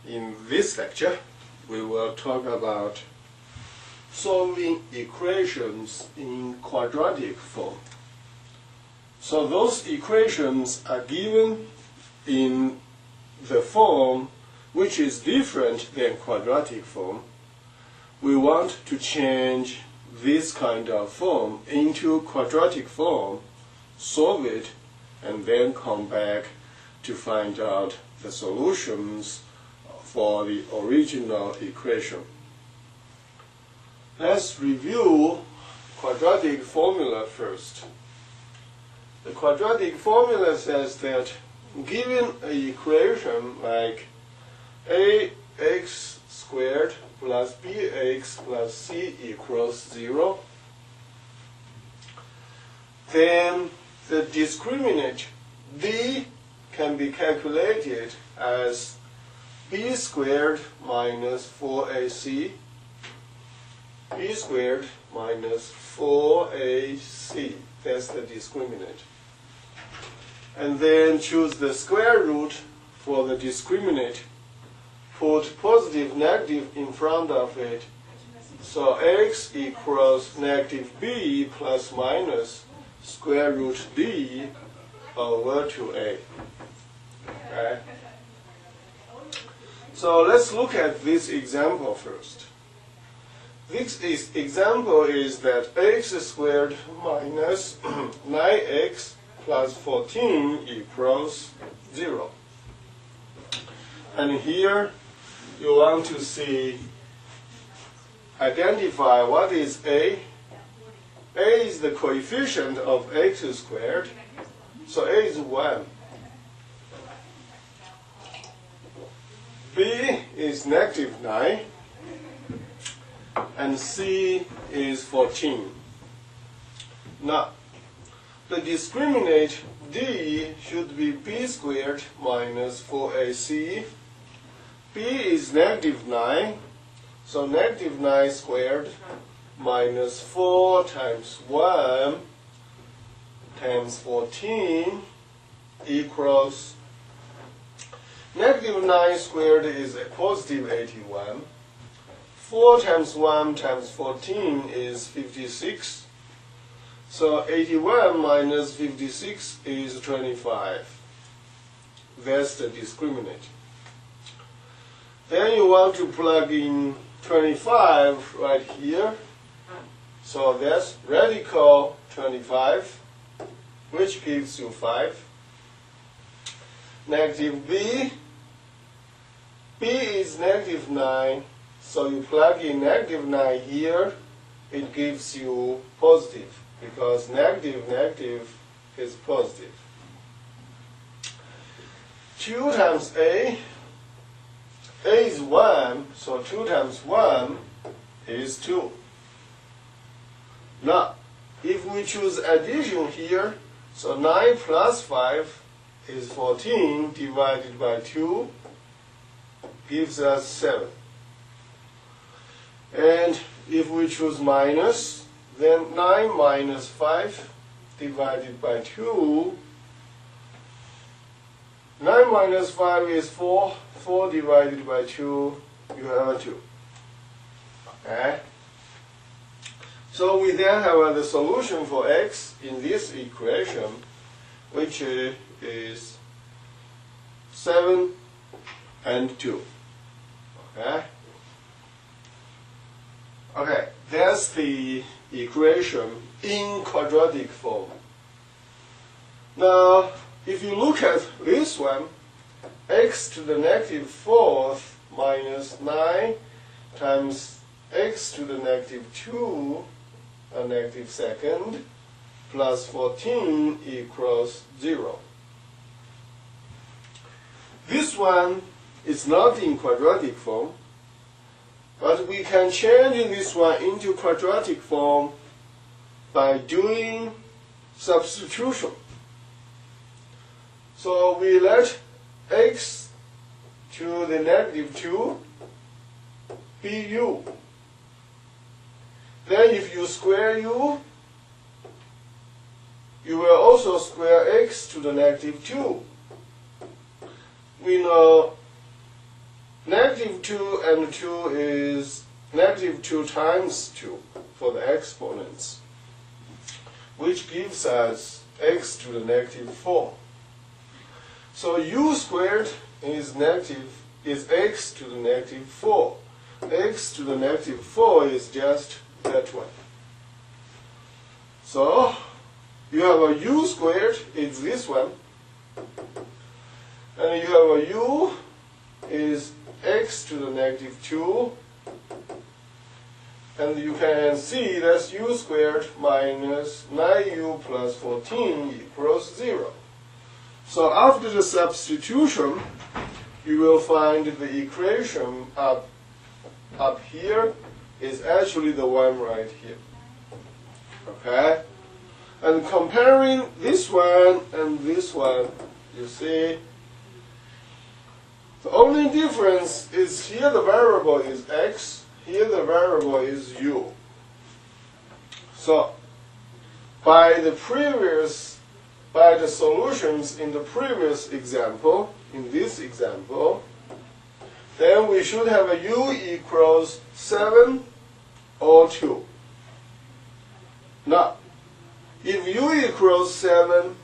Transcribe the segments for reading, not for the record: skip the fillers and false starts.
In this lecture, we will talk about solving equations in quadratic form. So those equations are given in the form which is different than quadratic form. We want to change this kind of form into quadratic form, solve it, and then come back to find out the solutions for the original equation. Let's review quadratic formula first. The quadratic formula says that given an equation like ax squared plus bx plus c equals 0, then the discriminant d can be calculated as b squared minus 4ac, b squared minus 4ac. That's the discriminant. And then choose the square root for the discriminant. Put positive, negative in front of it. So x equals negative b plus minus square root d over 2a. Okay? So let's look at this example first. This example is that x squared minus 9x plus 14 equals 0. And here you want to identify what is a. A is the coefficient of x squared, so a is 1. B is negative 9, and C is 14. Now, the discriminant D should be b squared minus 4ac. B is negative 9, so negative 9 squared minus 4 times 1 times 14 equals negative 9 squared is a positive 81. 4 times 1 times 14 is 56. So 81 minus 56 is 25. That's the discriminant. Then you want to plug in 25 right here. So that's radical 25, which gives you 5. Negative b. B is negative 9, so you plug in negative 9 here, it gives you positive, because negative is positive. 2 times a is 1, so 2 times 1 is 2. Now, if we choose addition here, so 9 plus 5 is 14 divided by 2 gives us 7. And if we choose minus, then 9 minus 5 divided by 2, 9 minus 5 is 4, 4 divided by 2, you have a 2. Okay? So we then have the solution for x in this equation, which is 7 and 2. Okay? Okay, that's the equation in quadratic form. Now, if you look at this one, x to the negative 4th minus 9 times x to the negative 2, a negative 2nd, plus 14 equals 0. This one is not in quadratic form, but we can change this one into quadratic form by doing substitution. So we let x to the negative 2 be u. Then if you square u, you will also square x to the negative 2. We know negative 2 and 2 is negative 2 times 2 for the exponents, which gives us x to the negative 4. So u squared is x to the negative 4. X to the negative 4 is just that one. So you have a u squared, it's this one. And you have a u is x to the negative 2. And you can see that's u squared minus 9u plus 14 equals 0. So after the substitution, you will find the equation up here is actually the one right here. Okay? And comparing this one and this one, you see, the only difference is here the variable is x, here the variable is u. So, by the solutions in the previous example, in this example, then we should have a u equals 7 or 2. Now, if u equals 7,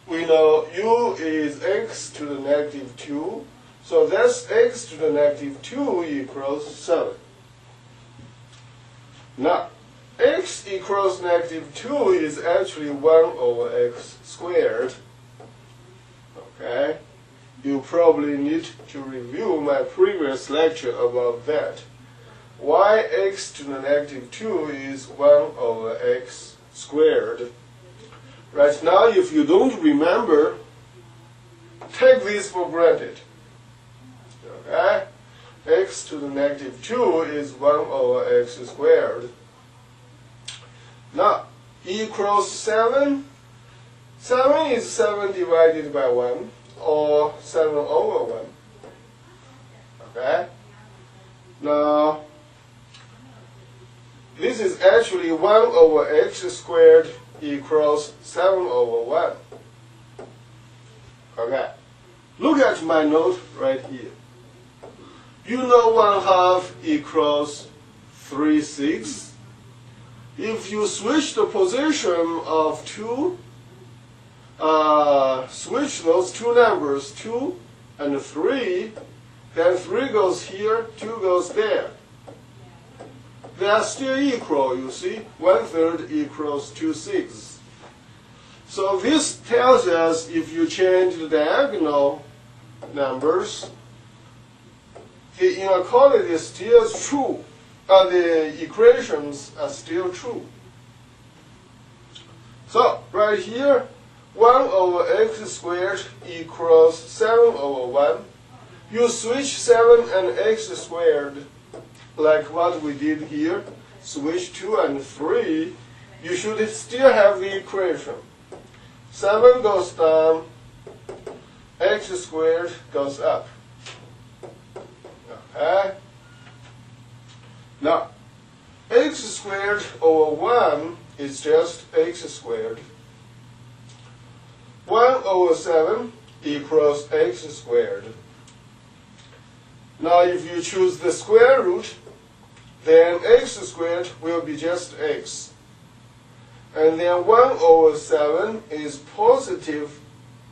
we know u is x to the negative 2, so that's x to the negative 2 equals 7. Now, x equals negative 2 is actually 1 over x squared. Okay? You probably need to review my previous lecture about that. Why x to the negative 2 is 1 over x squared. Right now, if you don't remember, take this for granted. Okay? X to the negative 2 is 1 over x squared. Now, equals 7. 7 is 7 divided by 1, or 7 over 1. Okay? Now, this is actually 1 over x squared equals 7 over 1. Okay? Look at my note right here. You know 1/2 equals 3/6. If you switch the position of 2, switch those two numbers, 2 and 3, then 3 goes here, 2 goes there. They are still equal, you see. 1/3 equals 2/6. So this tells us if you change the diagonal numbers, the inequality is still true. The equations are still true. So right here, 1 over x squared equals 7 over 1. You switch 7 and x squared like what we did here. Switch 2 and 3. You should still have the equation. 7 goes down, x squared goes up. Okay? Now, x squared over 1 is just x squared. 1 over 7 equals x squared. Now, if you choose the square root, then x squared will be just x. And then 1 over 7 is positive,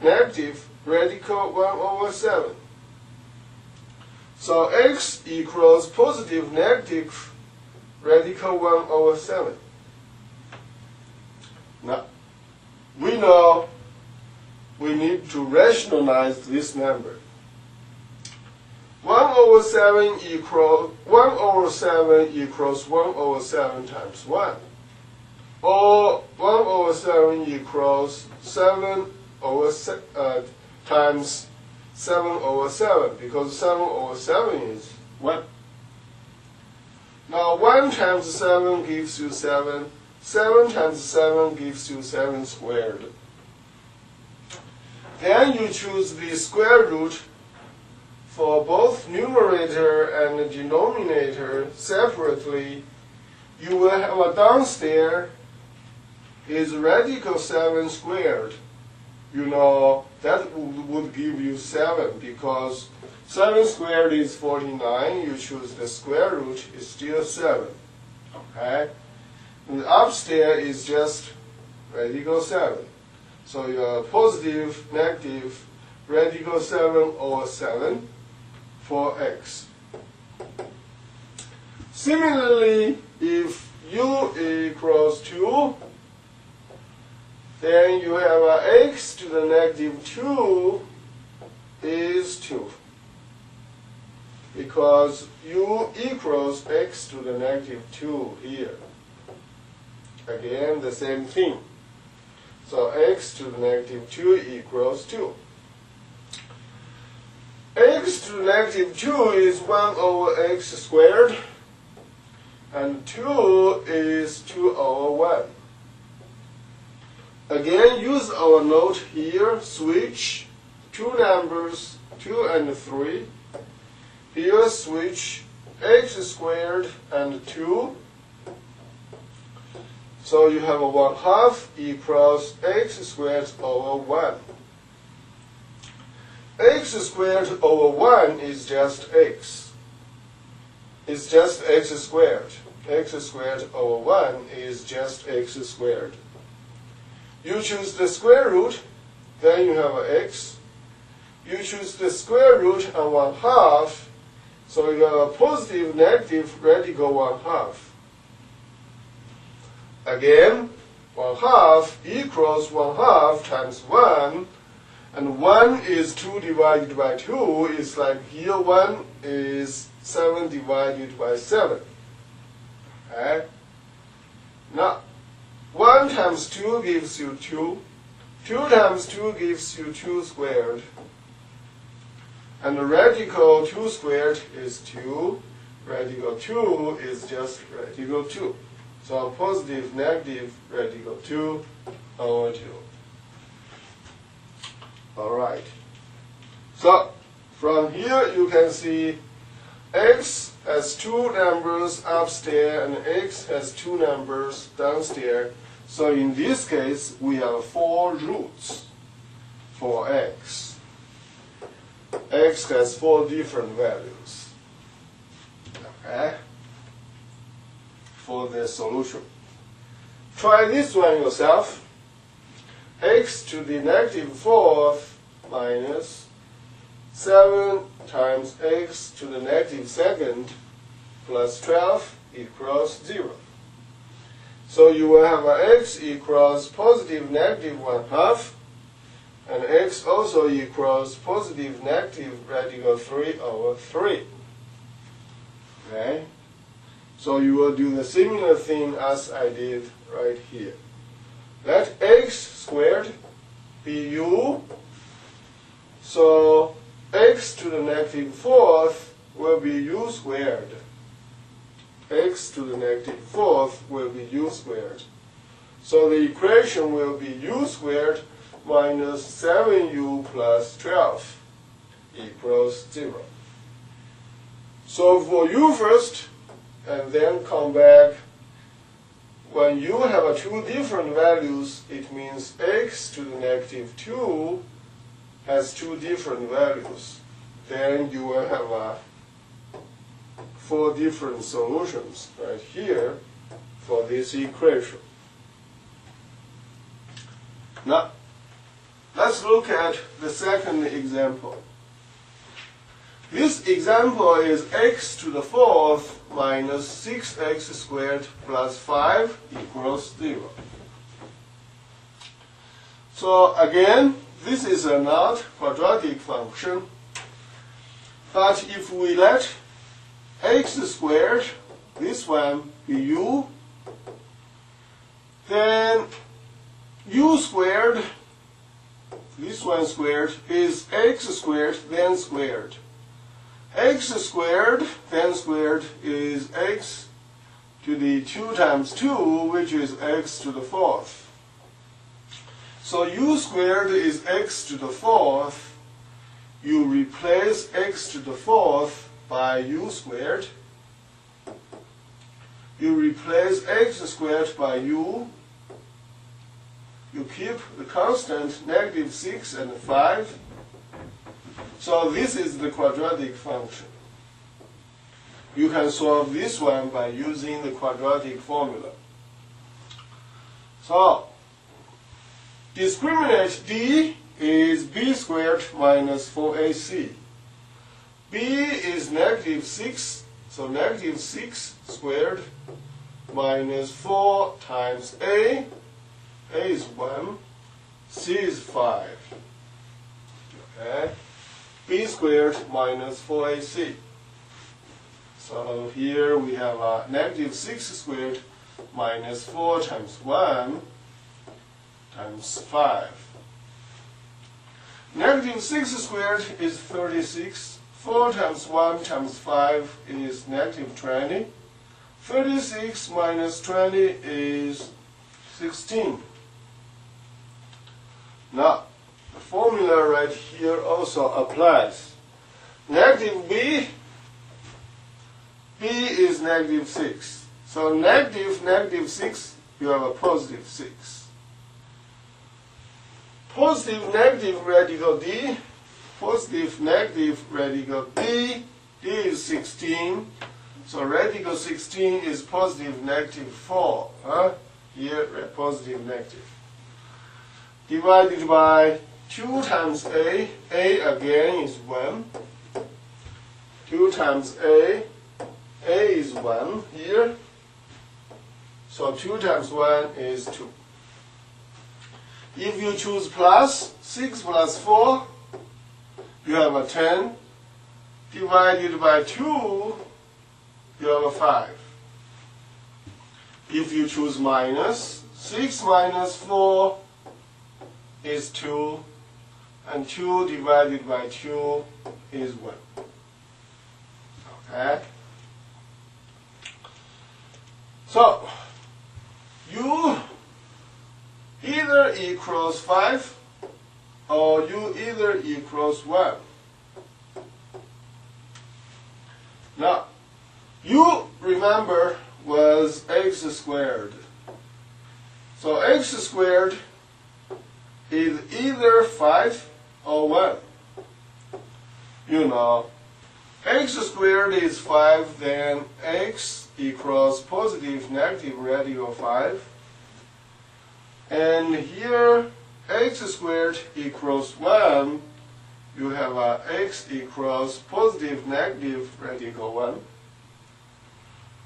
negative, radical 1 over 7. So x equals positive, negative, radical 1 over 7. Now, we know we need to rationalize this number. 1 over 7 equals 1 over 7 equals 1 over 7 times 1. Or 1 over 7 equals 7 over times 7 over 7, because 7 over 7 is 1. Now 1 times 7 gives you 7. 7 times 7 gives you 7 squared. Then you choose the square root for both numerator and denominator separately. You will have a downstairs is radical 7 squared. You know, that would give you 7, because 7 squared is 49. You choose the square root, is still 7. Okay? And the upstairs is just radical 7. So you have positive, negative, radical 7 over 7 for x. Similarly, if u equals 2, then you have x to the negative 2 is 2. Because u equals x to the negative 2 here. Again, the same thing. So x to the negative 2 equals 2. X to the negative 2 is 1 over x squared, and 2 is 2 over 1. Again, use our note here, switch two numbers, 2 and 3. Here, switch x squared and 2. So you have a 1/2 equals x squared over 1. X squared over 1 is just x. It's just x squared. X squared over 1 is just x squared. You choose the square root, then you have an x. You choose the square root and 1/2, so you have a positive, negative, radical 1/2. Again, 1/2 equals 1/2 times 1, and 1 is 2 divided by 2. It's like here 1 is 7 divided by 7. Okay? Now, 1 times 2 gives you 2. 2 times 2 gives you 2 squared. And the radical 2 squared is 2. Radical 2 is just radical 2. So positive, negative, radical 2 over 2. Alright. So from here you can see x has 2 numbers upstairs and x has 2 numbers downstairs. So in this case we have 4 roots for x. X has 4 different values. Okay? For the solution. Try this one yourself. X to the negative 4th minus 7 times x to the negative 2nd plus 12 equals 0. So you will have x equals positive, negative 1/2, and x also equals positive, negative, radical 3 over 3. Okay? So you will do the similar thing as I did right here. Let x squared be u. So x to the negative 4th will be u squared. X to the negative 4th will be u squared. So the equation will be u squared minus 7u plus 12 equals 0. So for u first, and then come back. When you have 2 different values, it means x to the negative 2 has 2 different values. Then you will have 4 different solutions right here for this equation. Now, let's look at the second example. This example is x to the 4th minus 6x squared plus 5 equals 0. So again, this is a not quadratic function. But if we let x squared, this one, be u, then u squared, this one squared, is x squared, then squared. X squared, then squared, is x to the 2 times 2, which is x to the 4th. So u squared is x to the 4th. You replace x to the 4th by u squared. You replace x squared by u. you keep the constant -6 and 5. So this is the quadratic function. You can solve this one by using the quadratic formula. So, discriminant D is b squared minus 4ac. B is -6, so -6 squared minus 4 times A is 1, C is 5. Okay? B squared minus 4ac. So here we have a -6 squared minus 4 times 1 times 5. -6 squared is 36. 4 times 1 times 5 is -20. 36 minus 20 is 16. Now, the formula right here also applies. B is -6. So -6, you have a +6. Positive negative radical D, positive negative radical D, D is 16. So radical 16 is positive -4. Here, positive negative. Divided by 2 times A again is 1. 2 times A is 1 here. So 2 times 1 is 2. If you choose plus, 6 plus 4, you have a 10. Divided by 2, you have a 5. If you choose minus, 6 minus 4 is 2, and 2 divided by 2 is 1. Okay? So, you either equals 5 or you either equals 1. Now, u, remember, was x squared. So x squared is either 5 or 1. You know, x squared is 5, then x equals positive negative radical 5. And here, x squared equals 1. You have x equals positive negative radical 1.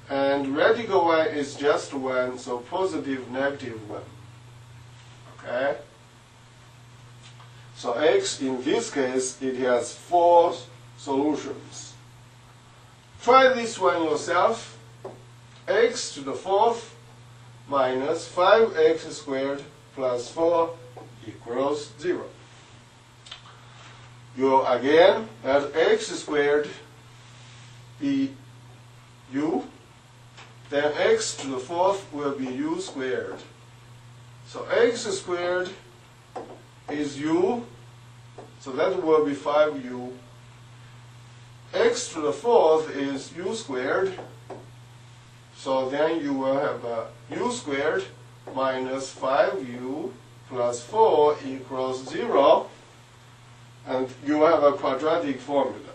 And radical 1 is just 1, so positive negative 1. Okay? So x, in this case, it has 4 solutions. Try this one yourself. X to the 4th minus 5x squared plus 4 equals 0. You again let x squared be u, then x to the 4th will be u squared. So x squared is u, so that will be 5u. X to the 4th is u squared, so then you will have u squared minus 5u plus 4 equals 0, and you will have a quadratic formula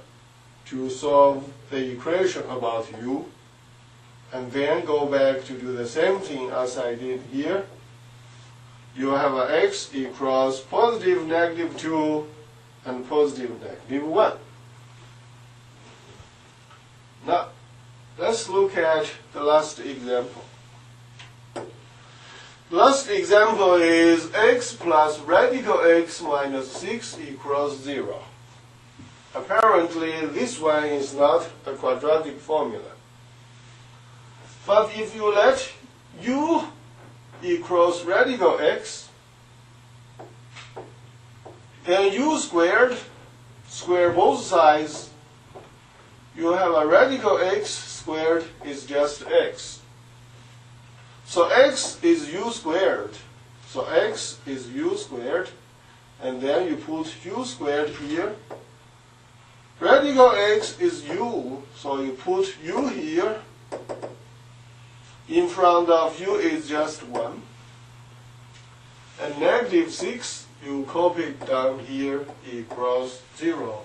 to solve the equation about u, and then go back to do the same thing as I did here. You have x equals positive negative 2 and positive negative 1. Now, let's look at the last example. The last example is x plus radical x minus 6 equals 0. Apparently, this one is not a quadratic formula. But if you let u equals radical x, then u squared, square both sides, you have a radical x squared is just x. So x is u squared. So x is u squared, and then you put u squared here. Radical x is u, so you put u here. In front of u is just 1. and negative 6, you copy it down here, equals 0.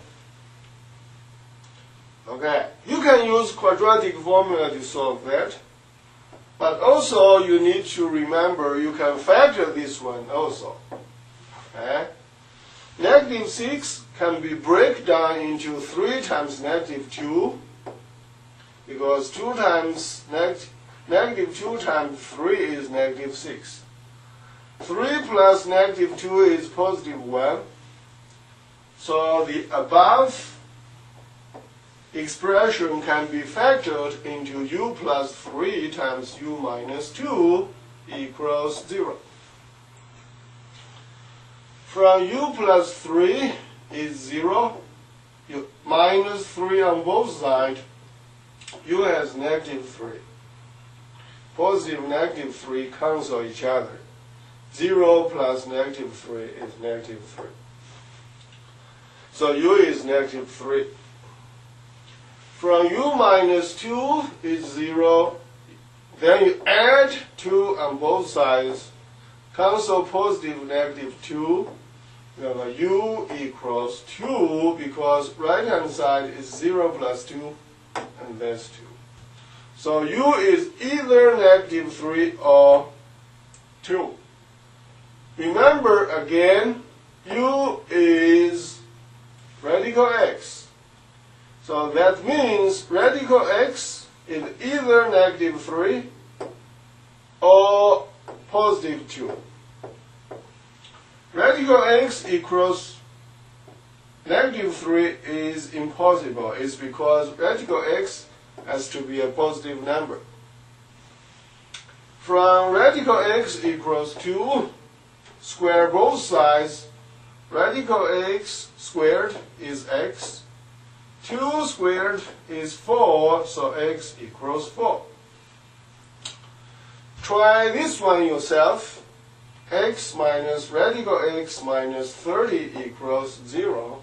Okay, you can use quadratic formula to solve that, but also you need to remember you can factor this one also. Okay? Negative 6 can be break down into 3 times negative 2, because negative 2 times 3 is negative 6. 3 plus negative 2 is positive 1. So the above expression can be factored into u plus 3 times u minus 2 equals 0. From u plus 3 is 0, you minus 3 on both sides, u has negative 3. Positive negative 3 cancel each other. 0 plus negative 3 is negative 3. So u is negative 3. From u minus 2 is 0. Then you add 2 on both sides. Cancel positive negative 2. We have a u equals 2 because right hand side is 0 plus 2, and that's 2. So u is either negative 3 or 2. Remember again, u is radical x. So that means radical x is either negative 3 or positive 2. Radical x equals negative 3 is impossible. It's because radical x has to be a positive number. From radical x equals 2, square both sides. Radical x squared is x. 2 squared is 4, so x equals 4. Try this one yourself. X minus radical x minus 30 equals 0.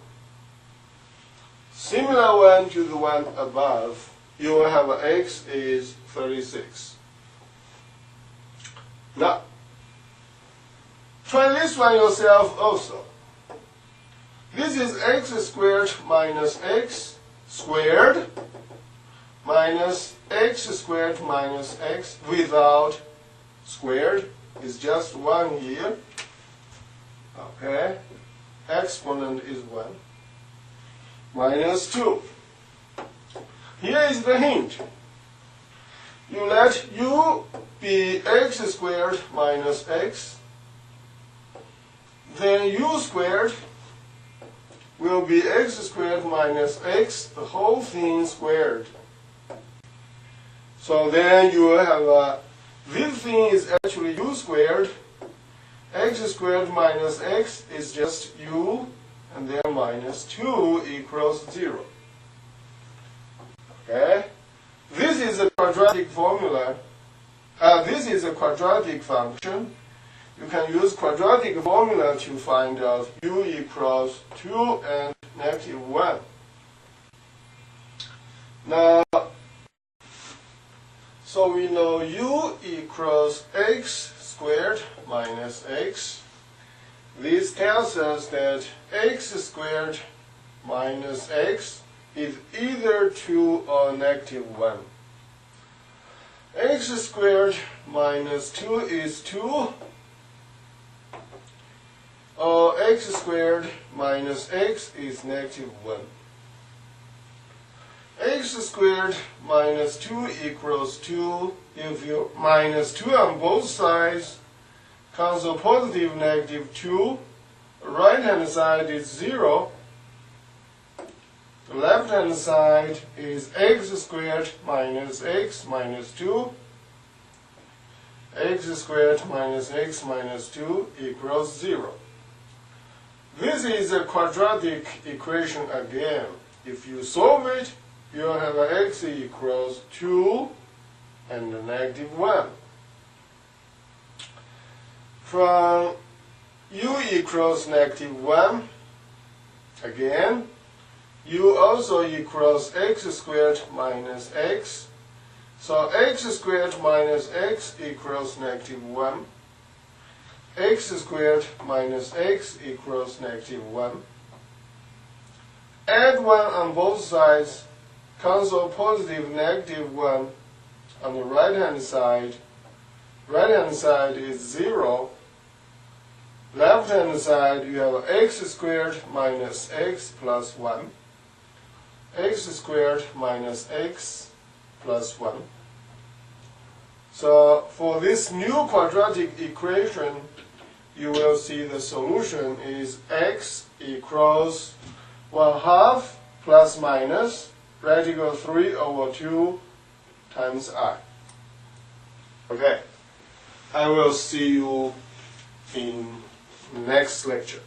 Similar one to the one above. You will have x is 36. Now, try this one yourself also. This is x squared minus x squared minus x squared minus x without squared. Is just 1 here. Okay. Exponent is 1. Minus 2. Here is the hint. You let u be x squared minus x. Then u squared will be x squared minus x, the whole thing squared. So then you will have this thing is actually u squared. X squared minus x is just u, and then minus 2 equals 0. Okay? This is a quadratic formula. This is a quadratic function. You can use quadratic formula to find out u equals 2 and negative 1. Now, so we know u equals x squared minus x. This tells us that x squared minus x is either 2 or negative 1. X squared minus 2 is 2, or x squared minus x is negative 1. X squared minus 2 equals 2. If you minus 2 on both sides, cancel positive negative 2. The right hand side is 0. The left hand side is x squared minus x minus 2. X squared minus x minus 2 equals 0. This is a quadratic equation again. If you solve it, you'll have x equals 2 and negative 1. From u equals negative 1, again, u also equals x squared minus x. So x squared minus x equals negative 1. x squared minus x equals -1. Add 1 on both sides, cancel positive -1 on the right hand side. Right hand side is 0. Left hand side you have x squared minus x plus 1. X squared minus x plus 1. So for this new quadratic equation, you will see the solution is x equals 1/2 plus minus radical 3/2 times I. Okay, I will see you in next lecture.